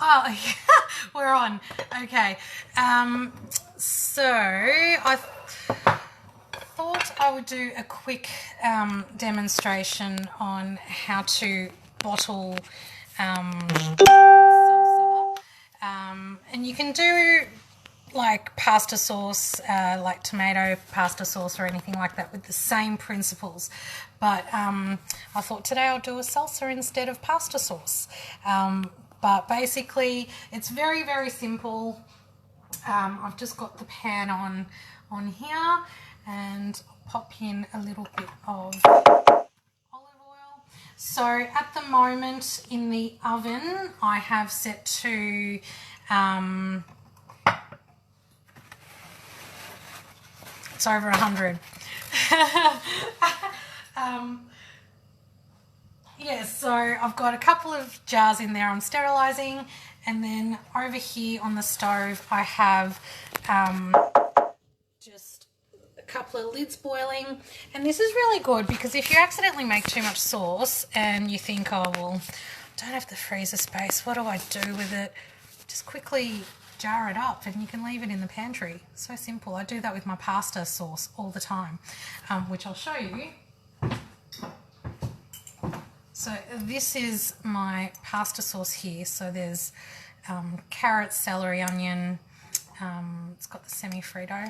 Oh, we're on. Okay. So I thought I would do a quick demonstration on how to bottle salsa. And you can do like pasta sauce, like tomato pasta sauce or anything like that with the same principles. But I thought today I'll do a salsa instead of pasta sauce. But basically it's very, very simple. I've just got the pan on here and I'll pop in a little bit of olive oil. So at the moment in the oven I have set to it's over 100. Yeah, so I've got a couple of jars in there I'm sterilising, and then over here on the stove I have just a couple of lids boiling. And this is really good because if you accidentally make too much sauce and you think, oh well, I don't have the freezer space, what do I do with it? Just quickly jar it up and you can leave it in the pantry. So simple. I do that with my pasta sauce all the time, which I'll show you. So this is my pasta sauce here. So there's carrot, celery, onion. It's got the semi-frito,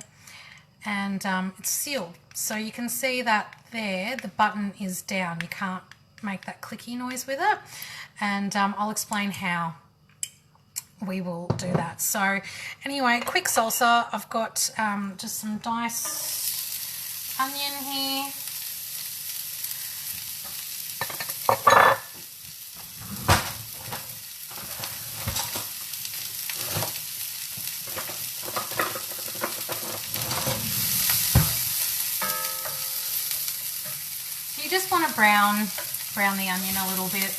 and it's sealed. So you can see that there, the button is down. You can't make that clicky noise with it. And I'll explain how we will do that. So anyway, quick salsa. I've got just some diced onion here. You just want to brown the onion a little bit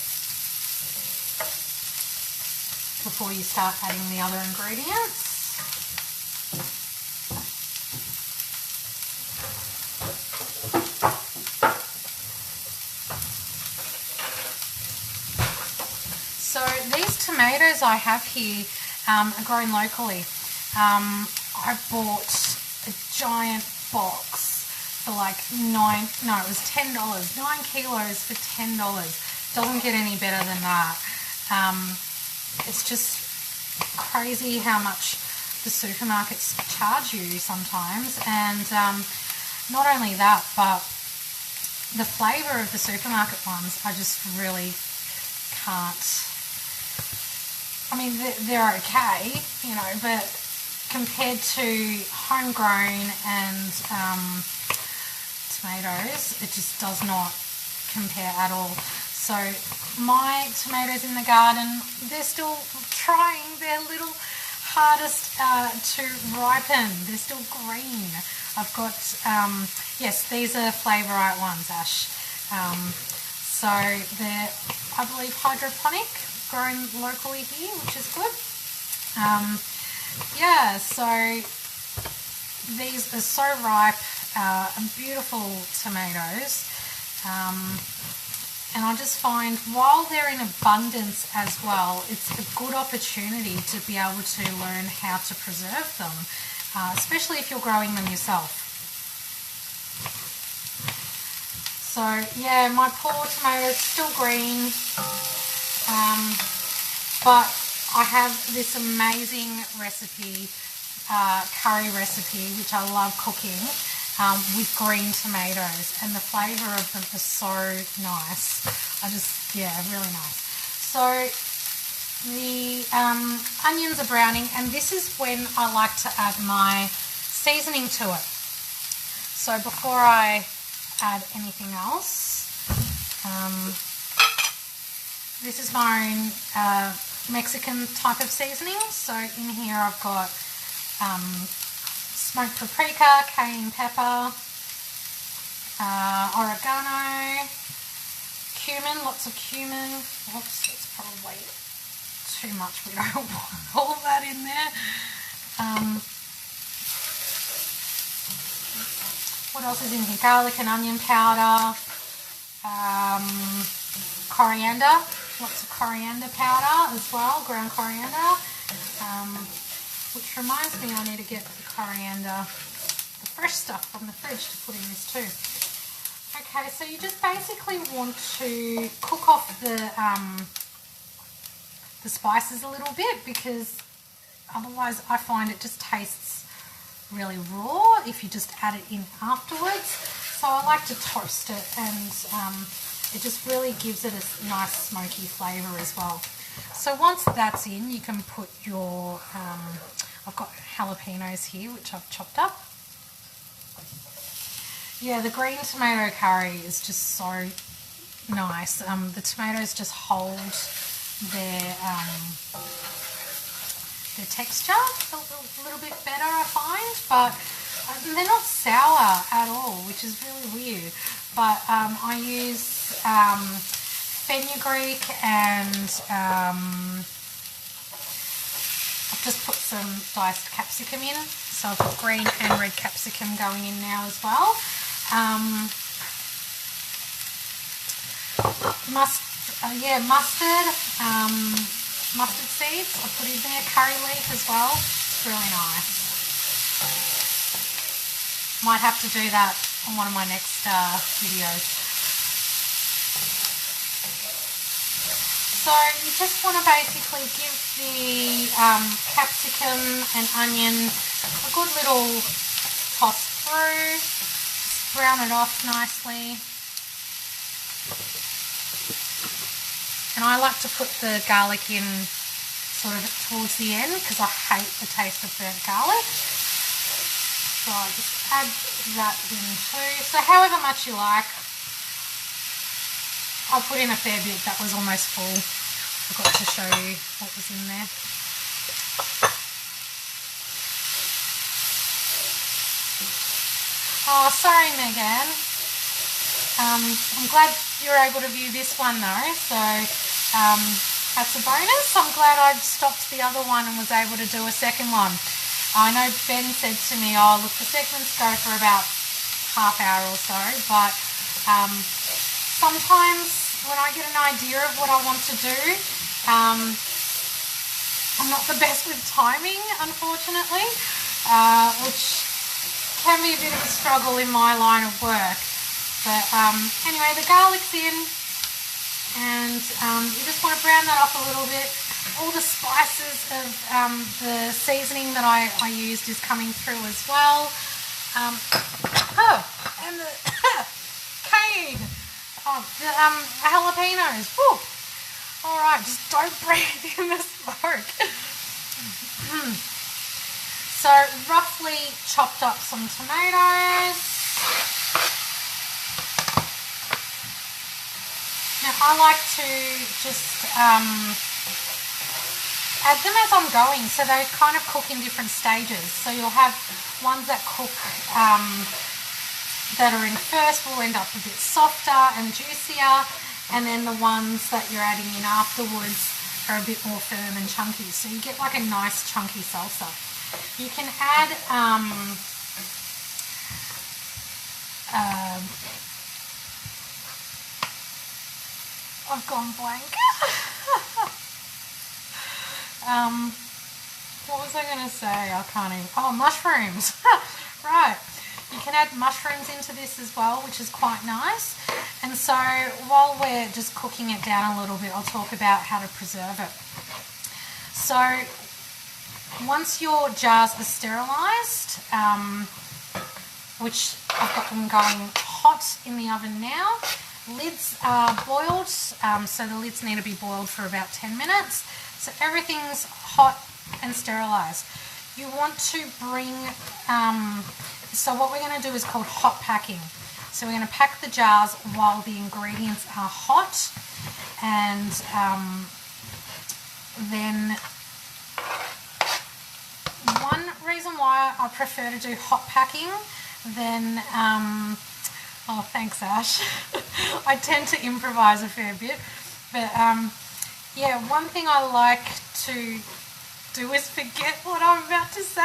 before you start adding the other ingredients. So these tomatoes I have here are grown locally. I bought a giant box for like $10, 9 kilos for $10. Doesn't get any better than that. It's just crazy how much the supermarkets charge you sometimes, and not only that, but the flavour of the supermarket ones I just really can't. I mean, they're okay, you know, but compared to homegrown and tomatoes, it just does not compare at all. So my tomatoes in the garden, they're still trying their little hardest to ripen. They're still green. I've got, yes, these are Flavorite ones, Ash. So they're, I believe, hydroponic, grown locally here, which is good. Yeah, so these are so ripe and beautiful tomatoes. And I just find while they're in abundance as well, it's a good opportunity to be able to learn how to preserve them, especially if you're growing them yourself. So yeah, my poor tomatoes still green, but I have this amazing recipe, curry recipe, which I love cooking. With green tomatoes, and the flavour of them is so nice. Yeah, really nice. So the onions are browning, and this is when I like to add my seasoning to it. So before I add anything else, this is my own Mexican type of seasoning. So in here I've got smoked paprika, cayenne pepper, oregano, cumin, lots of cumin. Oops, that's probably too much. We don't want all of that in there. What else is in here? Garlic and onion powder, coriander. lots of coriander powder as well, ground coriander. Which reminds me I need to get the coriander, the fresh stuff from the fridge to put in this too. Okay, so you just basically want to cook off the spices a little bit, because otherwise I find it just tastes really raw if you just add it in afterwards. So I like to toast it, and it just really gives it a nice smoky flavour as well. So once that's in, you can put your, I've got jalapenos here which I've chopped up. Yeah, the green tomato curry is just so nice. The tomatoes just hold their texture a little bit better, I find, but they're not sour at all, which is really weird. But I use fenugreek, and I've just put some diced capsicum in, so I've got green and red capsicum going in now as well. Mustard seeds I put in there, curry leaf as well. It's really nice. Might have to do that on one of my next videos. So you just want to basically give the capsicum and onion a good little toss through. Just brown it off nicely. And I like to put the garlic in sort of towards the end, because I hate the taste of burnt garlic. So I just add that in too. So however much you like. I put in a fair bit, that was almost full. Forgot to show you what was in there. Oh, sorry Megan. I'm glad you're able to view this one though, so that's a bonus. I'm glad I stopped the other one and was able to do a second one. I know Ben said to me, oh look, the segments go for about half hour or so, but sometimes when I get an idea of what I want to do, I'm not the best with timing, unfortunately, which can be a bit of a struggle in my line of work. But anyway, the garlic's in, and you just want to brown that off a little bit. All the spices of the seasoning that I used is coming through as well. And the cayenne, the jalapenos. Woo. All right, just don't breathe in the smoke. So roughly chopped up some tomatoes. Now I like to just add them as I'm going, so they kind of cook in different stages. So you'll have ones that cook that are in first will end up a bit softer and juicier, and then the ones that you're adding in afterwards are a bit more firm and chunky. So you get like a nice chunky salsa. You can add I've gone blank. What was I going to say? I can't even... Oh, mushrooms. Right. You can add mushrooms into this as well, which is quite nice. And so while we're just cooking it down a little bit, I'll talk about how to preserve it. So once your jars are sterilised, which I've got them going hot in the oven now, lids are boiled, so the lids need to be boiled for about 10 minutes. So everything's hot and sterilised. You want to bring, so what we're going to do is called hot packing. So we're going to pack the jars while the ingredients are hot, and then one reason why I prefer to do hot packing than, oh thanks Ash, I tend to improvise a fair bit, but yeah, one thing I like to do is forget what I'm about to say.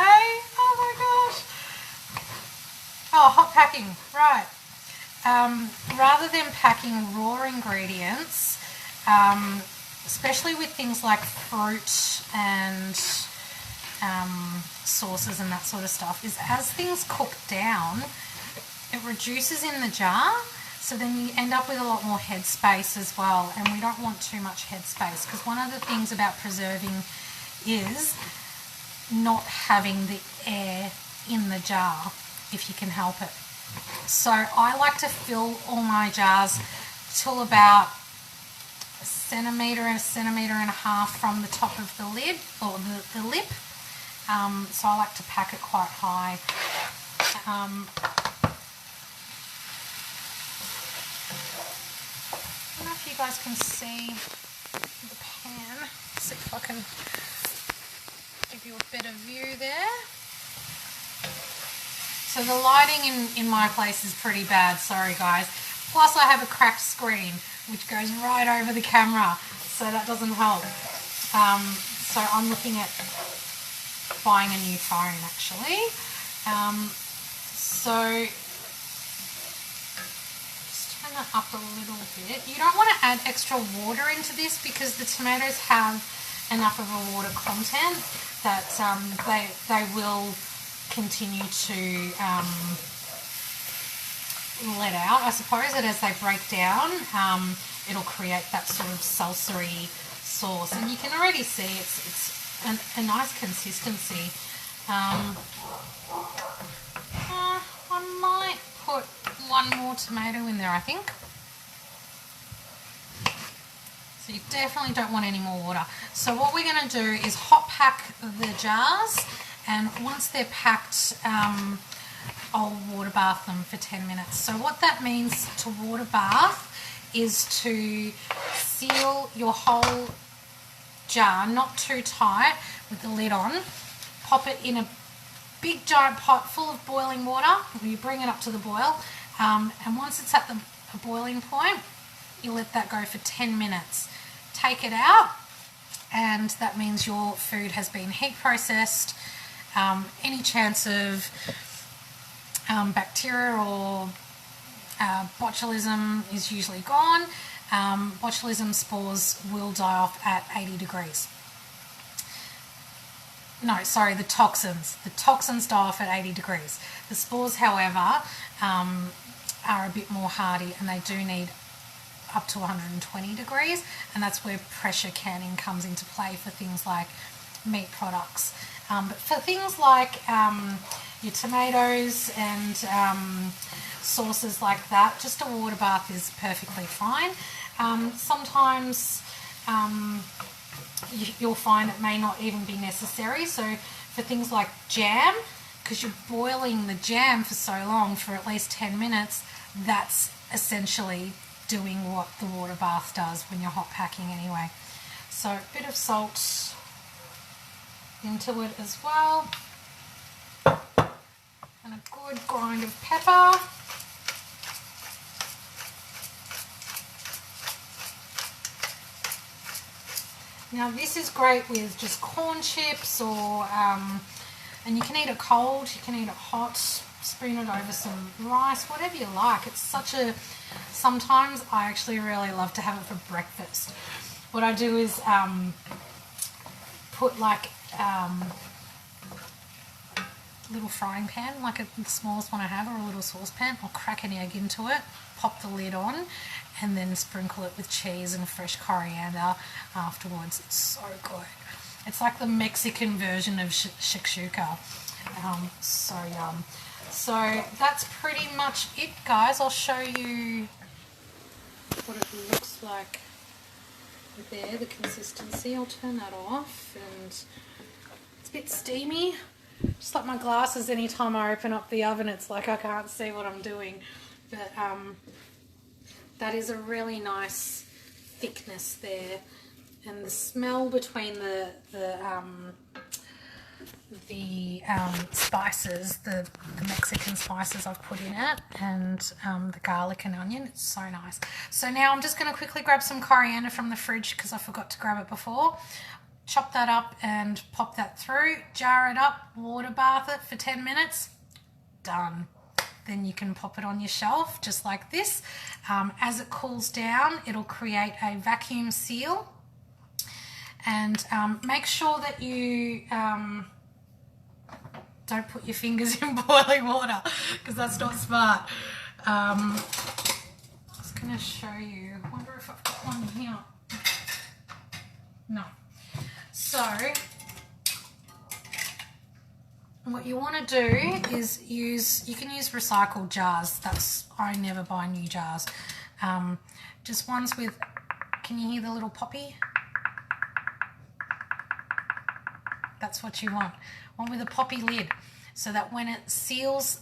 Oh my gosh. Oh, hot packing, right. Rather than packing raw ingredients, especially with things like fruit and sauces and that sort of stuff, is as things cook down, it reduces in the jar, so then you end up with a lot more headspace as well, and we don't want too much headspace, because one of the things about preserving is not having the air in the jar if you can help it. So I like to fill all my jars till about a centimetre and a half from the top of the lid, or the lip. So I like to pack it quite high. I don't know if you guys can see the pan. Let's see if I can give you a better view there. So the lighting in my place is pretty bad, sorry guys. Plus I have a cracked screen which goes right over the camera, so that doesn't help. So I'm looking at buying a new phone actually. So just turn that up a little bit. You don't want to add extra water into this because the tomatoes have enough of a water content that they will continue to let out, I suppose, that as they break down, it'll create that sort of salsa-y sauce, and you can already see it's a nice consistency. I might put one more tomato in there, I think. So you definitely don't want any more water. So what we're going to do is hot pack the jars, and once they're packed, I'll water bath them for 10 minutes. So what that means to water bath is to seal your whole jar, not too tight, with the lid on. Pop it in a big giant pot full of boiling water. You bring it up to the boil, and once it's at the boiling point, you let that go for 10 minutes. Take it out, and that means your food has been heat processed. Any chance of bacteria or botulism is usually gone. Botulism spores will die off at 80 degrees. No, sorry, the toxins. The toxins die off at 80 degrees. The spores, however, are a bit more hardy, and they do need up to 120 degrees, and that's where pressure canning comes into play for things like meat products. But for things like your tomatoes and sauces like that, just a water bath is perfectly fine. Sometimes you'll find it may not even be necessary. So for things like jam, because you're boiling the jam for so long, for at least 10 minutes, that's essentially doing what the water bath does when you're hot packing anyway. So a bit of salt into it as well, and a good grind of pepper. Now this is great with just corn chips, or and you can eat it cold, you can eat it hot, spoon it over some rice, whatever you like. It's such a, sometimes I actually really love to have it for breakfast. What I do is put like little frying pan, like the smallest one I have, or a little saucepan. I'll crack an egg into it, pop the lid on, and then sprinkle it with cheese and fresh coriander afterwards. It's so good. It's like the Mexican version of shakshuka. So yum. So that's pretty much it, guys. I'll show you what it looks like there, the consistency. I'll turn that off, and it's a bit steamy. Just like my glasses, anytime I open up the oven, it's like I can't see what I'm doing. But that is a really nice thickness there, and the smell between the spices, the Mexican spices I've put in it, and the garlic and onion, it's so nice. So now I'm just going to quickly grab some coriander from the fridge because I forgot to grab it before. Chop that up and pop that through, jar it up, water bath it for 10 minutes, done. Then you can pop it on your shelf just like this. As it cools down, it'll create a vacuum seal, And make sure that you don't put your fingers in boiling water, because that's not smart. I was going to show you. I wonder if I've got one here. No. So what you want to do is you can use recycled jars. I never buy new jars. Just ones with, can you hear the little poppy? That's what you want. One with a poppy lid, so that when it seals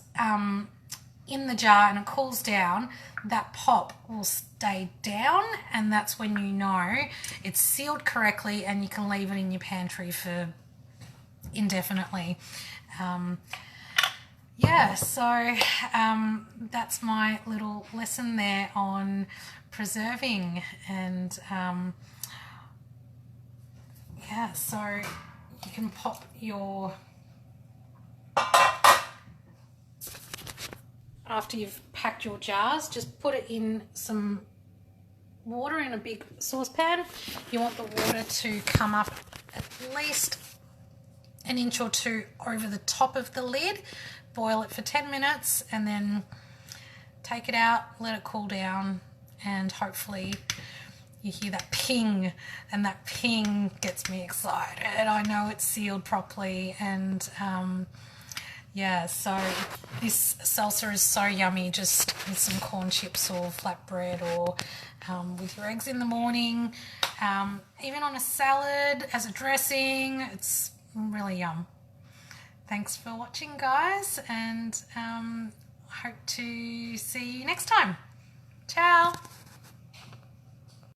in the jar and it cools down, that pop will stay down, and that's when you know it's sealed correctly and you can leave it in your pantry for indefinitely. Yeah, so that's my little lesson there on preserving. And yeah, so you can pop your, after you've packed your jars, just put it in some water in a big saucepan. You want the water to come up at least an inch or two over the top of the lid. Boil it for 10 minutes and then take it out, let it cool down, and hopefully you hear that ping, and that ping gets me excited. I know it's sealed properly. And yeah, so this salsa is so yummy, just with some corn chips or flatbread, or with your eggs in the morning, even on a salad as a dressing. It's really yum. Thanks for watching, guys, and hope to see you next time. Ciao.